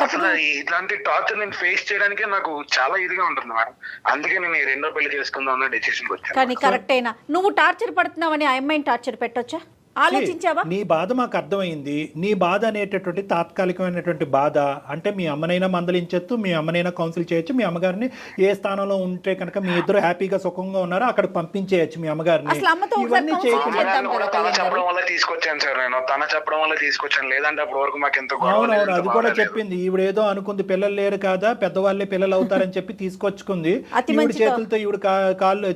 అసలు ఇట్లాంటి టార్చర్ నేను ఫేస్ చేయడానికే నాకు చాలా ఇదిగా ఉంటుంది మేడం. అందుకే నేను ఈ 2వ పెళ్లి చేసుకుందాం అన్న డెసిషన్ వచ్చాను. కానీ కరెక్ట్ అయినా నువ్వు టార్చర్ పడుతున్నావని ఆ అమ్మాయిని టార్చర్ పెట్టొచ్చా? ఆలోచించావా? నీ బాధ మాకు అర్థమైంది. నీ బాధ అనేటటువంటి తాత్కాలికమైనటువంటి బాధ అంటే మీ అమ్మనైనా మందలించచ్చు, మీ అమ్మనైనా కౌన్సిల్ చేయొచ్చు, మీ అమ్మగారిని ఏ స్థానంలో ఉంటే కనుక మీ ఇద్దరు హ్యాపీగా సుఖంగా ఉన్నారో అక్కడ పంపించేయచ్చు మీ అమ్మగారిని. ఇవన్నీ చెప్పడం వల్ల తీసుకొచ్చాను సార్ నేను. తన చెప్పడం వల్ల తీసుకొచ్చాను, లేదంటే అప్పటి వరకు మాకు ఎంతో. అవునవును, అది కూడా చెప్పింది. ఈవిడ ఏదో అనుకుంది, పిల్లలు లేరు కదా, పెద్దవాళ్ళే పిల్లలు అవుతారని చెప్పి తీసుకొచ్చుకుంది. ఈవిడ చేతులతో ఈవిడ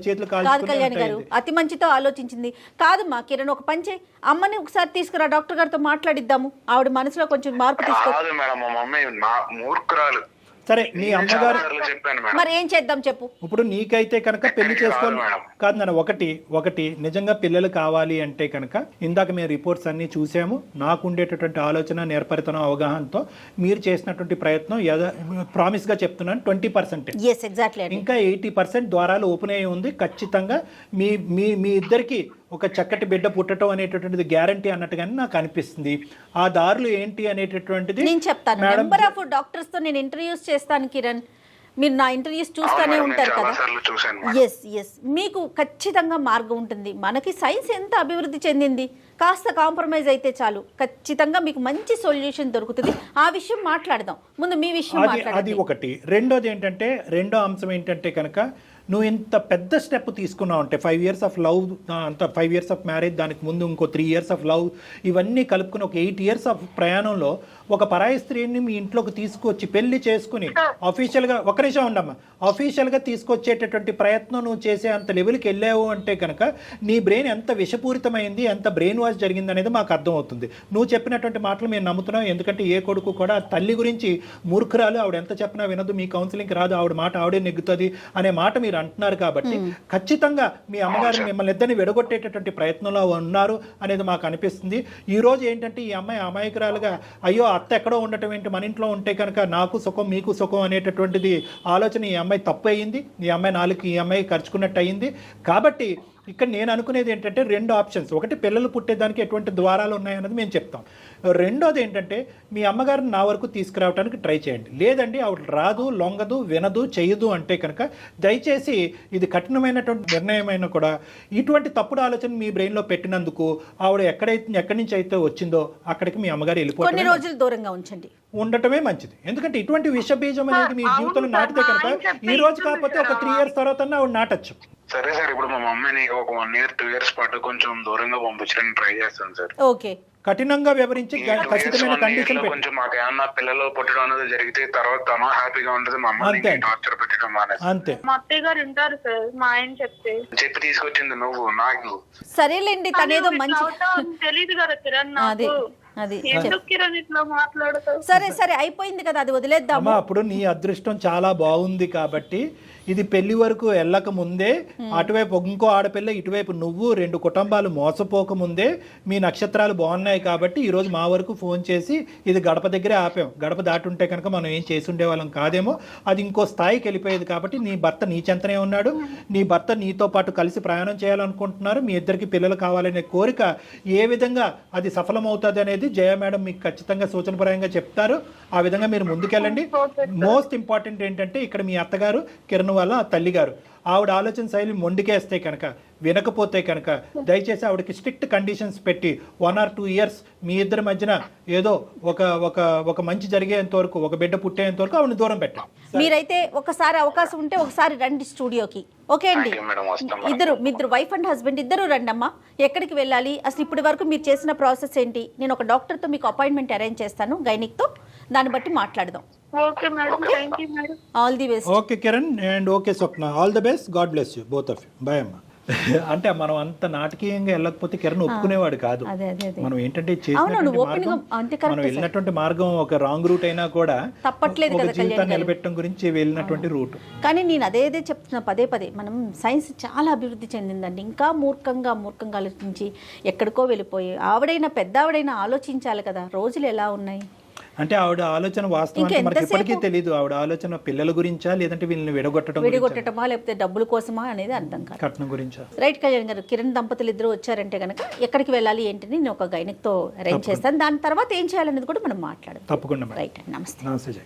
చేతులు కాల్చుకుని అతి మంచితో ఆలోచించింది. కాదమ్మా కిరణ్, ఒక పంచే అమ్మని ఒకసారి తీసుకురా, డాక్టర్ గారితో మాట్లాడిద్దాము. ఆవిడ మనసులో కొంచెం మార్పు తీసుకో. సరే, నీ అమ్మగారు మరి ఏం చేద్దాం చెప్పు. ఇప్పుడు నీకైతే కనుక పెళ్లి చేసుకోవాలి కాదు నాన్న. ఒకటి నిజంగా పిల్లలు కావాలి అంటే కనుక ఇందాక మేము రిపోర్ట్స్ అన్ని చూసాము. నాకు ఉండేటటువంటి ఆలోచన, నేర్పరితనం, అవగాహనతో మీరు చేసినటువంటి ప్రయత్నం ప్రామిస్ గా చెప్తున్నాను 20%. ఇంకా 80% ద్వారాలు ఓపెన్ అయ్యి ఉంది. ఖచ్చితంగా మీ ఇద్దరికి ఒక చక్కటి బిడ్డ పుట్టడం అనేటటువంటిది గ్యారంటీ అన్నట్టుగానే నాకు అనిపిస్తుంది. ఆ దారులు ఏంటి అనేటటువంటిది నేను చెప్తాను. నెంబర్ ఆఫ్ డాక్టర్స్ తో నేను ఇంటర్వ్యూస్ చేస్తాను కిరణ్. మీరు నా ఇంటర్వ్యూస్ చూస్తూనే ఉంటారు చాలా కదా. సార్లు చూశాను. ఎస్ మీకు ఖచ్చితంగా మార్గం ఉంటుంది. మనకి సైన్స్ ఎంత అభివృద్ధి చెందింది, కాస్త కాంప్రమైజ్ అయితే చాలు, ఖచ్చితంగా మీకు మంచి సొల్యూషన్ దొరుకుతుంది. ఆ విషయం మాట్లాడదాం. ముందు మీ విషయం అది మాట్లాడండి. ఒకటి. రెండోది ఏంటంటే, రెండో అంశం ఏంటంటే కనుక నువ్వు ఇంత పెద్ద స్టెప్ తీసుకున్నావు అంటే 5 years ఆఫ్ లవ్, అంత 5 years ఆఫ్ మ్యారేజ్, దానికి ముందు ఇంకో 3 years ఆఫ్ లవ్, ఇవన్నీ కలుపుకుని ఒక 8 years ఆఫ్ ప్రయాణంలో ఒక పరాయి స్త్రీని మీ ఇంట్లోకి తీసుకొచ్చి పెళ్లి చేసుకుని అఫీషియల్గా, ఒక నిమిషం ఉండమ్మా, అఫీషియల్గా తీసుకొచ్చేటటువంటి ప్రయత్నం నువ్వు చేసే అంత లెవెల్కి వెళ్ళావు అంటే కనుక నీ బ్రెయిన్ ఎంత విషపూరితమైంది, ఎంత బ్రెయిన్ వాష్ జరిగింది అనేది మాకు అర్థమవుతుంది. నువ్వు చెప్పినటువంటి మాటలు మేము నమ్ముతున్నాం. ఎందుకంటే ఏ కొడుకు కూడా తల్లి గురించి మూర్ఖురాలు, ఆవిడ ఎంత చెప్పినా వినదు, మీ కౌన్సిలింగ్కి రాదు, ఆవిడ మాట ఆవిడే నెగ్గుతుంది అనే మాట మీరు అంటున్నారు. కాబట్టి ఖచ్చితంగా మీ అమ్మగారు మిమ్మల్ని ఇద్దరిని విడగొట్టేటటువంటి ప్రయత్నంలో ఉన్నారు అనేది మాకు అనిపిస్తుంది. ఈ రోజు ఏంటంటే ఈ అమ్మాయి అమాయకురాలుగా, అయ్యో అత్త ఎక్కడో ఉండటం ఏంటి, మన ఇంట్లో ఉంటే కనుక నాకు సుఖం మీకు సుఖం అనేటటువంటిది ఆలోచన ఈ అమ్మాయి తప్పు అయ్యింది. ఈ అమ్మాయి నాలుగు ఈ అమ్మాయి ఖర్చుకున్నట్టు అయ్యింది. కాబట్టి ఇక్కడ నేను అనుకునేది ఏంటంటే 2 ఆప్షన్స్. ఒకటి, పిల్లలు పుట్టేదానికి ఎటువంటి ద్వారాలు ఉన్నాయన్నది మేము చెప్తాం. రెండోది ఏంటంటే మీ అమ్మగారిని నా వరకు తీసుకురావడానికి ట్రై చేయండి. లేదండి ఆవిడ రాదు, లొంగదు, వినదు, చేయదు అంటే కనుక దయచేసి ఇది కఠినమైనటువంటి నిర్ణయమైనా కూడా ఇటువంటి తప్పుడు ఆలోచన మీ బ్రెయిన్లో పెట్టినందుకు ఆవిడ ఎక్కడి నుంచి అయితే వచ్చిందో అక్కడికి మీ అమ్మగారు వెళ్ళిపోవడం, కొన్ని రోజులు దూరంగా ఉంచండి, ఉండటమే మంచిది. ఎందుకంటే ఇటువంటి విష బీజం అనేది మీ జీవితంలో నాటితే కనుక ఈ రోజు కాకపోతే ఒక 3 years తర్వాత ఆవిడ నాటచ్చు. సరే సార్, ఇప్పుడు మా మమ్మీని ఒక 1 year 2 years పాటు కొంచెం దూరంగా పంపించడానికి ట్రై చేస్తాను సార్. ఓకే, కఠినంగా వివరించి ఖచ్చితమైన కండిషన్ పెట్టి కొంచెం మాకు ఏమన్నా పిల్లలు పుట్టడం అనేది జరిగితే తర్వాత తను హ్యాపీగా ఉంటుంది, మా అమ్మని టార్చర్ పెట్టడం మానేసి. అంతే. మా అత్తయ్య గారు ఉంటారు సార్, మా ఆయన చెప్పి తీసుకొచ్చింది నువ్వు నాకు. సరేలేండి, తనేదో మంచి తెలియదు కదా కిరణ్ నాకు. అది ఎందుకు కిరణ్ ఇట్లా మాట్లాడతావు? సరే అయిపోయింది కదా, అది వదిలేద్దాము. అప్పుడు నీ అదృష్టం చాలా బాగుంది కాబట్టి ఇది పెళ్లి వరకు వెళ్ళక ముందే అటువైపు ఇంకో ఆడపిల్ల, ఇటువైపు నువ్వు, 2 కుటుంబాలు మోసపోక ముందే మీ నక్షత్రాలు బాగున్నాయి కాబట్టి ఈరోజు మా వరకు ఫోన్ చేసి ఇది గడప దగ్గరే ఆపాం. గడప దాటి ఉంటే కనుక మనం ఏం చేసి ఉండేవాళ్ళం కాదేమో, అది ఇంకో స్థాయికి వెళ్ళిపోయేది. కాబట్టి నీ భర్త నీ చెంతనే ఉన్నాడు, నీ భర్త నీతో పాటు కలిసి ప్రయాణం చేయాలనుకుంటున్నారు, మీ ఇద్దరికి పిల్లలు కావాలనే కోరిక ఏ విధంగా అది సఫలమవుతుంది అనేది జయ మేడం మీకు ఖచ్చితంగా సూచనపరంగా చెప్తారు. ఆ విధంగా మీరు ముందుకెళ్ళండి. మోస్ట్ ఇంపార్టెంట్ ఏంటంటే ఇక్కడ మీ అత్తగారు కిరణ్ వాళ్ళ తల్లి గారు, ఆవిడ ఆలోచన శైలి మొండికేస్తే కనుక, వినకపోతే కనుక దయచేసి ఆవిడకి స్ట్రిక్ట్ కండిషన్స్ పెట్టి 1 or 2 years మీ ఇద్దరి మధ్యన ఏదో ఒక మంచి జరిగేంత వరకు, ఒక బిడ్డ పుట్టేంత వరకు ఆవిడని దూరం పెట్టండి. మీరైతే ఒకసారి అవకాశం ఉంటే ఒకసారి రండి స్టూడియోకి. ఓకే అండి, ఇద్దరు వైఫ్ అండ్ హస్బెండ్ ఇద్దరు రండి అమ్మా. ఎక్కడికి వెళ్ళాలి, అసలు ఇప్పటి వరకు మీరు చేసిన ప్రాసెస్ ఏంటి, నేను ఒక డాక్టర్తో మీకు అపాయింట్మెంట్ అరేంజ్ చేస్తాను, గైనిక్తో, దాన్ని బట్టి మాట్లాడదాం. Okay madam, thank you madam. All the best. Okay Kiran and okay Swapna, all the best, God bless you both of you. Bye అమ్మా. అంటే మనం అంత నాటకీయంగా వెళ్ళకపోతే కిరణ్ ఒప్పుకునేవాడు కాదు. మనం ఏంటంటే మనం వెళ్ళినటువంటి మార్గం ఒక రాంగ్ రూట్ అయినా కూడా తప్పట్లేదు కదా, జీవితాన్ని నిలబెట్టడం గురించి వెళ్ళినటువంటి రూట్. కానీ నేను అదే చెప్తున్నా పదే మనం సైన్స్ చాలా అభివృద్ధి చెందిందండి. ఇంకా మూర్ఖంగా ఆలోచించి ఎక్కడికో వెళ్ళిపోయి ఆవిడైనా పెద్ద ఆవిడైనా ఆలోచించాలి కదా, రోజులు ఎలా ఉన్నాయి. అంటే ఆవిడ ఆలోచన వాస్తవానికి మనకి ఎప్పటికీ తెలియదు. ఆవిడ ఆలోచన పిల్లల గురించా, లేదంటే వీళ్ళని విడగొట్టడమా, లేకపోతే డబ్బుల కోసమా అనేది అర్థం కాదు. కట్నం గురించా. రైట్ కళ్యాణ్ గారు, కిరణ్ దంపతులు ఇద్దరు వచ్చారంటే కనుక ఎక్కడికి వెళ్ళాలి ఏంటి నేను ఒక గైనిక్తో అరేంజ్ చేస్తాను. దాని తర్వాత ఏం చేయాలనేది కూడా మనం మాట్లాడదాం. తప్పకుండా. రైట్, నమస్తే. నమస్తే జగన్.